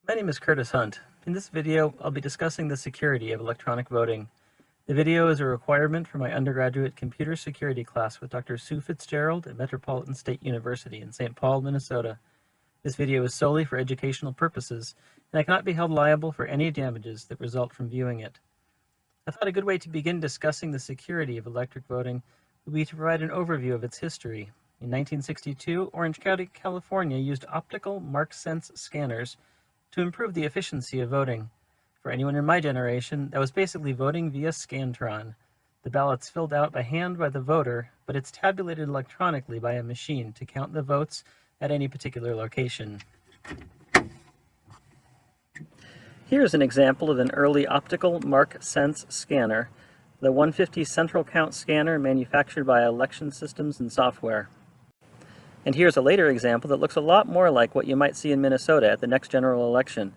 My name is Curtis Hunt. In this video, I'll be discussing the security of electronic voting. The video is a requirement for my undergraduate computer security class with Dr. Sue Fitzgerald at Metropolitan State University in St. Paul, Minnesota. This video is solely for educational purposes, and I cannot be held liable for any damages that result from viewing it. I thought a good way to begin discussing the security of electric voting would be to provide an overview of its history. In 1962, Orange County, California used optical mark-sense scanners to improve the efficiency of voting. For anyone in my generation, that was basically voting via Scantron. The ballot's filled out by hand by the voter, but it's tabulated electronically by a machine to count the votes at any particular location. Here's an example of an early optical mark-sense scanner, the 150 central count scanner manufactured by Election Systems and Software. And here's a later example that looks a lot more like what you might see in Minnesota at the next general election.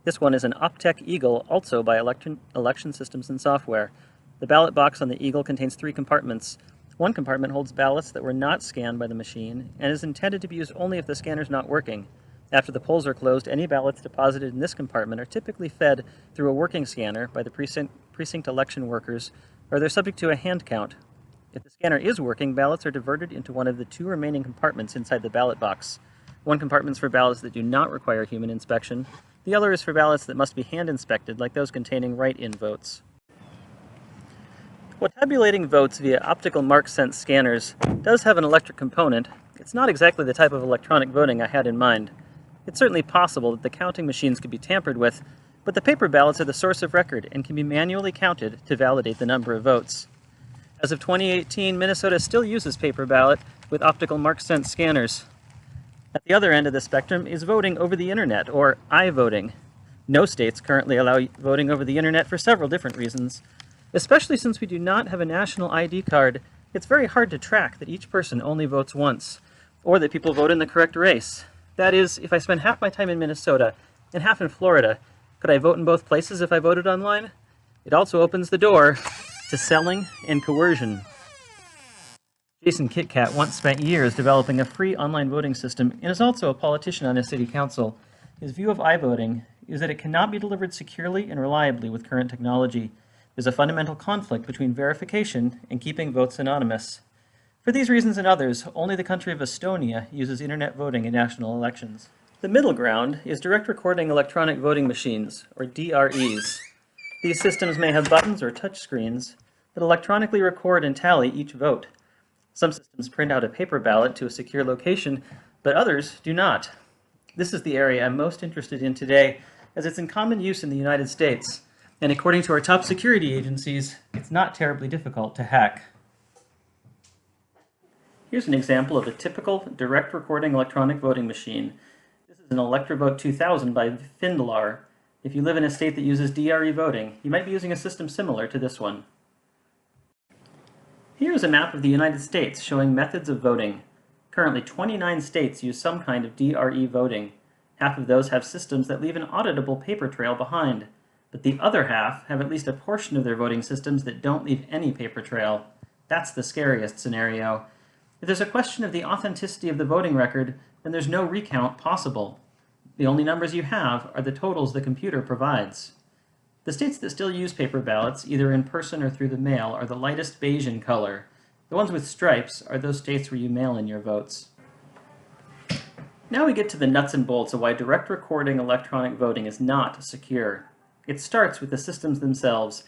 This one is an Optec Eagle, also by Election Systems and Software. The ballot box on the Eagle contains 3 compartments. One compartment holds ballots that were not scanned by the machine and is intended to be used only if the scanner's not working. After the polls are closed, any ballots deposited in this compartment are typically fed through a working scanner by the precinct election workers, or they're subject to a hand count. If the scanner is working, ballots are diverted into one of the 2 remaining compartments inside the ballot box. One compartment is for ballots that do not require human inspection. The other is for ballots that must be hand inspected, like those containing write-in votes. While tabulating votes via optical mark-sense scanners does have an electric component, it's not exactly the type of electronic voting I had in mind. It's certainly possible that the counting machines could be tampered with, but the paper ballots are the source of record and can be manually counted to validate the number of votes. As of 2018, Minnesota still uses paper ballot with optical mark-sense scanners. At the other end of the spectrum is voting over the internet, or iVoting. No states currently allow voting over the internet for several different reasons. Especially since we do not have a national ID card, it's very hard to track that each person only votes once, or that people vote in the correct race. That is, if I spend half my time in Minnesota and half in Florida, could I vote in both places if I voted online? It also opens the door to selling and coercion. Jason Kitcat once spent years developing a free online voting system and is also a politician on his city council. His view of iVoting is that it cannot be delivered securely and reliably with current technology. There's a fundamental conflict between verification and keeping votes anonymous. For these reasons and others, only the country of Estonia uses internet voting in national elections. The middle ground is direct recording electronic voting machines, or DREs. These systems may have buttons or touch screens that electronically record and tally each vote. Some systems print out a paper ballot to a secure location, but others do not. This is the area I'm most interested in today, as it's in common use in the United States, and according to our top security agencies, it's not terribly difficult to hack. Here's an example of a typical direct recording electronic voting machine. This is an Electrovote 2000 by Findlar. If you live in a state that uses DRE voting, you might be using a system similar to this one. Here is a map of the United States showing methods of voting. Currently, 29 states use some kind of DRE voting. Half of those have systems that leave an auditable paper trail behind, but the other half have at least a portion of their voting systems that don't leave any paper trail. That's the scariest scenario. If there's a question of the authenticity of the voting record, then there's no recount possible. The only numbers you have are the totals the computer provides. The states that still use paper ballots, either in person or through the mail, are the lightest beige in color. The ones with stripes are those states where you mail in your votes. Now we get to the nuts and bolts of why direct recording electronic voting is not secure. It starts with the systems themselves.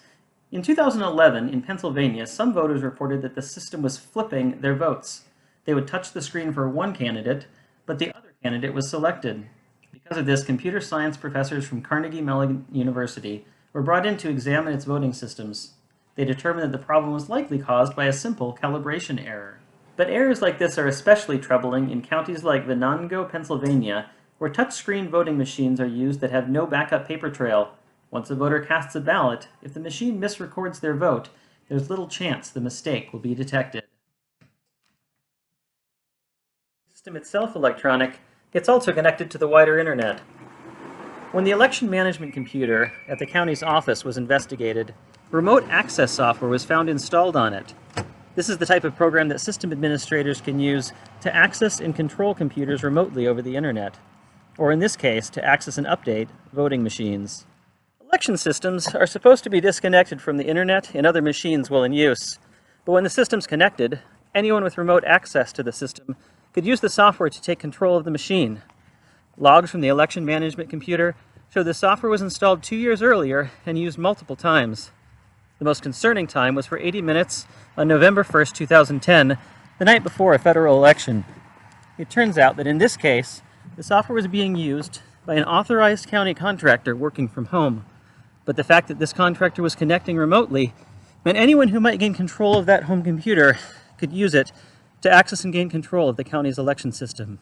In 2011, in Pennsylvania, some voters reported that the system was flipping their votes. They would touch the screen for one candidate, but the other candidate was selected. Because of this, computer science professors from Carnegie Mellon University were brought in to examine its voting systems. They determined that the problem was likely caused by a simple calibration error. But errors like this are especially troubling in counties like Venango, Pennsylvania, where touchscreen voting machines are used that have no backup paper trail. Once a voter casts a ballot, if the machine misrecords their vote, there's little chance the mistake will be detected. The system itself electronic, it's also connected to the wider internet. When the election management computer at the county's office was investigated, remote access software was found installed on it. This is the type of program that system administrators can use to access and control computers remotely over the internet. or in this case, to access and update voting machines. Election systems are supposed to be disconnected from the internet and other machines while in use, but when the system's connected, anyone with remote access to the system could use the software to take control of the machine. Logs from the election management computer show the software was installed 2 years earlier and used multiple times. The most concerning time was for 80 minutes on November 1st, 2010, the night before a federal election. It turns out that in this case, the software was being used by an authorized county contractor working from home. But the fact that this contractor was connecting remotely meant anyone who might gain control of that home computer could use it to access and gain control of the county's election system.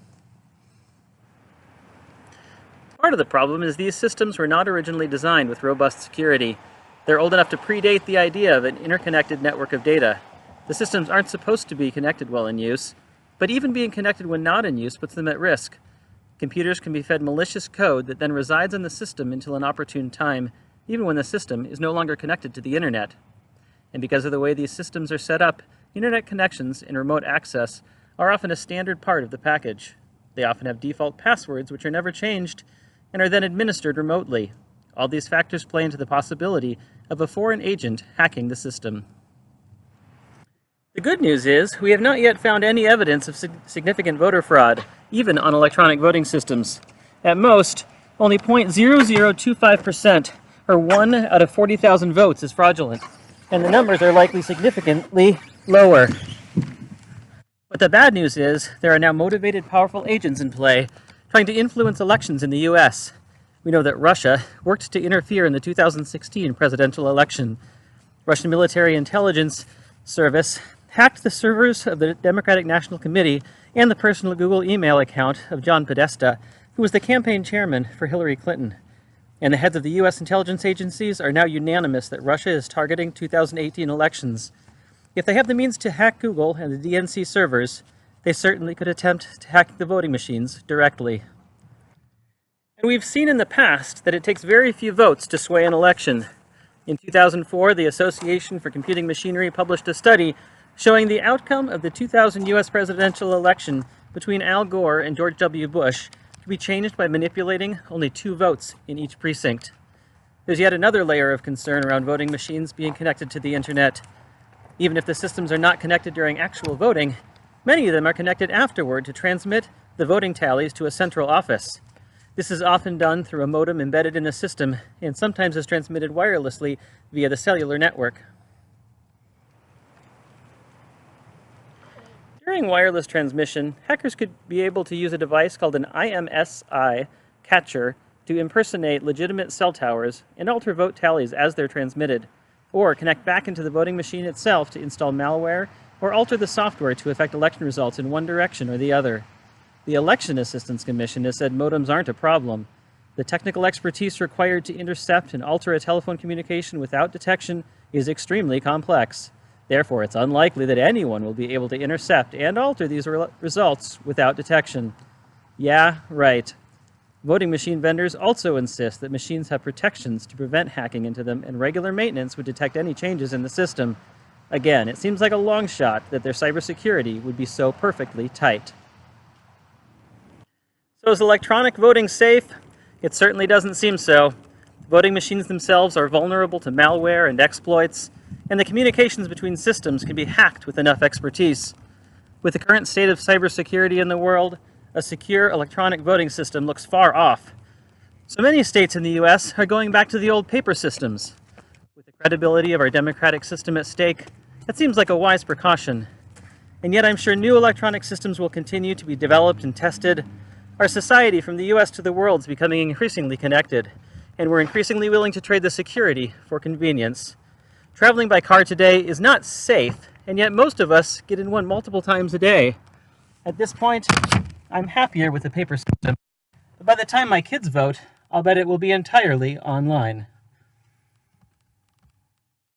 Part of the problem is these systems were not originally designed with robust security. They're old enough to predate the idea of an interconnected network of data. The systems aren't supposed to be connected while in use, but even being connected when not in use puts them at risk. Computers can be fed malicious code that then resides in the system until an opportune time, even when the system is no longer connected to the internet. And because of the way these systems are set up, internet connections and remote access are often a standard part of the package. They often have default passwords which are never changed and are then administered remotely. All these factors play into the possibility of a foreign agent hacking the system. The good news is we have not yet found any evidence of significant voter fraud, even on electronic voting systems. At most, only 0.0025%, or 1 out of 40,000 votes, is fraudulent, and the numbers are likely significantly lower. But the bad news is there are now motivated, powerful agents in play trying to influence elections in the U.S. We know that Russia worked to interfere in the 2016 presidential election. Russian military intelligence service hacked the servers of the Democratic National Committee and the personal Google email account of John Podesta, who was the campaign chairman for Hillary Clinton. And the heads of the U.S. intelligence agencies are now unanimous that Russia is targeting 2018 elections. If they have the means to hack Google and the DNC servers, they certainly could attempt to hack the voting machines directly. And we've seen in the past that it takes very few votes to sway an election. In 2004, the Association for Computing Machinery published a study showing the outcome of the 2000 U.S. presidential election between Al Gore and George W. Bush could be changed by manipulating only 2 votes in each precinct. There's yet another layer of concern around voting machines being connected to the internet. Even if the systems are not connected during actual voting, many of them are connected afterward to transmit the voting tallies to a central office. This is often done through a modem embedded in the system and sometimes is transmitted wirelessly via the cellular network. During wireless transmission, hackers could be able to use a device called an IMSI catcher to impersonate legitimate cell towers and alter vote tallies as they're transmitted, or connect back into the voting machine itself to install malware or alter the software to affect election results in one direction or the other. The Election Assistance Commission has said modems aren't a problem. The technical expertise required to intercept and alter a telephone communication without detection is extremely complex. Therefore, it's unlikely that anyone will be able to intercept and alter these results without detection. Yeah, right. Voting machine vendors also insist that machines have protections to prevent hacking into them, and regular maintenance would detect any changes in the system. Again, it seems like a long shot that their cybersecurity would be so perfectly tight. So is electronic voting safe? It certainly doesn't seem so. Voting machines themselves are vulnerable to malware and exploits, and the communications between systems can be hacked with enough expertise. With the current state of cybersecurity in the world, a secure electronic voting system looks far off. So many states in the U.S. are going back to the old paper systems. With the credibility of our democratic system at stake, that seems like a wise precaution. And yet I'm sure new electronic systems will continue to be developed and tested. Our society from the U.S. to the world is becoming increasingly connected, and we're increasingly willing to trade the security for convenience. Traveling by car today is not safe, and yet most of us get in one multiple times a day. At this point, I'm happier with the paper system, but by the time my kids vote, I'll bet it will be entirely online.